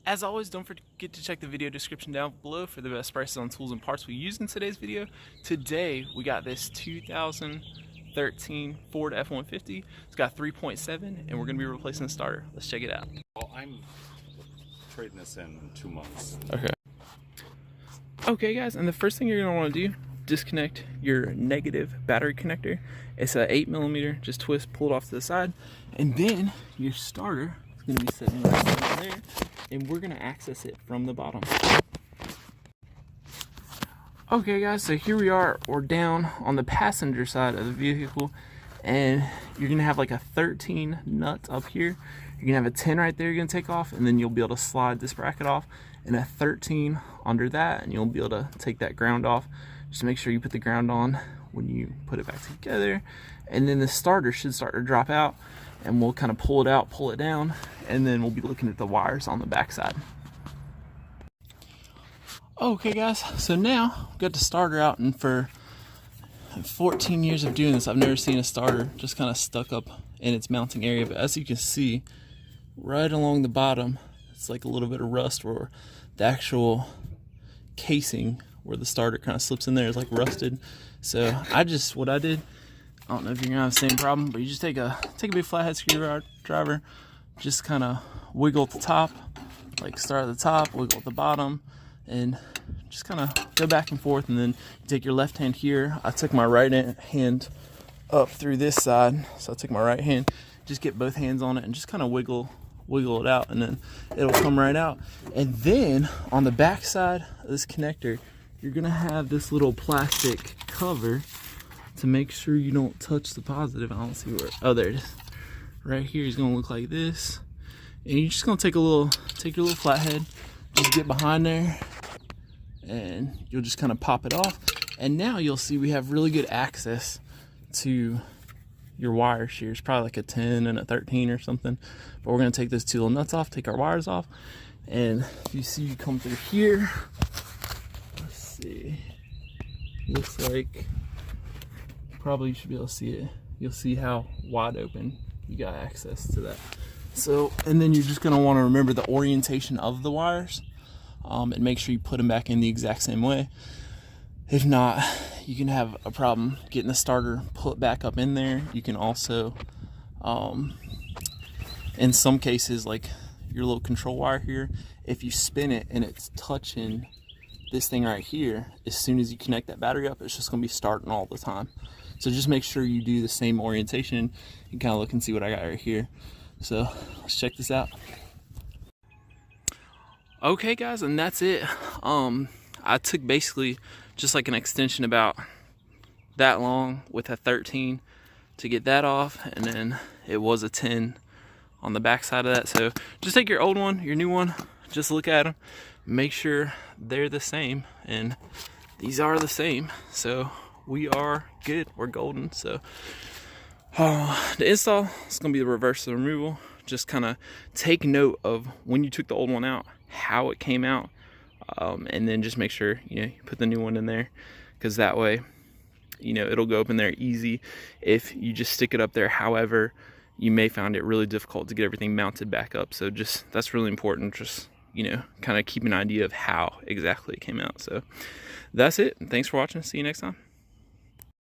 As always, don't forget to check the video description down below for the best prices on tools and parts we used in today's video. Today, we got this 2013 Ford F150. It's got 3.7, and we're going to be replacing the starter. Let's check it out. Well, I'm trading this in 2 months. Okay guys, and the first thing you're going to want to do, disconnect your negative battery connector. It's a 8mm, just twist, pull it off to the side, and then your starter is going to be sitting right there, and we're going to access it from the bottom. Okay guys, so here we are, we're down on the passenger side of the vehicle, and you're going to have like a 13 nut up here. You're going to have a 10 right there you're going to take off, and then you'll be able to slide this bracket off, and a 13 under that, and you'll be able to take that ground off. Just make sure you put the ground on when you put it back together, and then the starter should start to drop out, and we'll kind of pull it out, pull it down, and then we'll be looking at the wires on the back side. Okay guys, so now we've got the starter out, and for 14 years of doing this, I've never seen a starter just kind of stuck up in its mounting area. But as you can see, right along the bottom, it's like a little bit of rust where the actual casing where the starter kind of slips in there is like rusted. So what I did, I don't know if you're gonna have the same problem, but you just take a big flathead screwdriver, just kind of wiggle at the top, like start at the top, wiggle at the bottom, and just kind of go back and forth. And then you take your left hand here. I took my right hand up through this side, so I took my right hand, just get both hands on it and just kind of wiggle it out, and then it'll come right out. And then on the back side of this connector, you're gonna have this little plastic cover to make sure you don't touch the positive. I don't see where, oh there it is. Right here is gonna look like this, and you're just gonna take your little flathead, just get behind there, and you'll just kind of pop it off. And now you'll see we have really good access to your wire shears, probably like a 10 and a 13 or something. But we're gonna take those two little nuts off, take our wires off, and if you see you come through here, let's see, looks like probably you should be able to see it. You'll see how wide open you got access to that. So, and then you're just gonna want to remember the orientation of the wires, and make sure you put them back in the exact same way. If not, you can have a problem getting the starter put back up in there. You can also, in some cases, like your little control wire here, if you spin it and it's touching this thing right here, as soon as you connect that battery up, it's just gonna be starting all the time. So just make sure you do the same orientation. You can kind of look and see what I got right here. So let's check this out. Okay guys, and that's it. I took basically just like an extension about that long with a 13 to get that off, and then it was a 10 on the back side of that. So just take your old one, your new one, just look at them, make sure they're the same, and these are the same, so we are good, we're golden. So the install is going to be the reverse of the removal. Just kind of take note of when you took the old one out, how it came out, and then just make sure you put the new one in there, because that way it'll go up in there easy if you just stick it up there. However, you may find it really difficult to get everything mounted back up, so just that's really important. Just kind of keep an idea of how exactly it came out. So that's it. Thanks for watching. See you next time.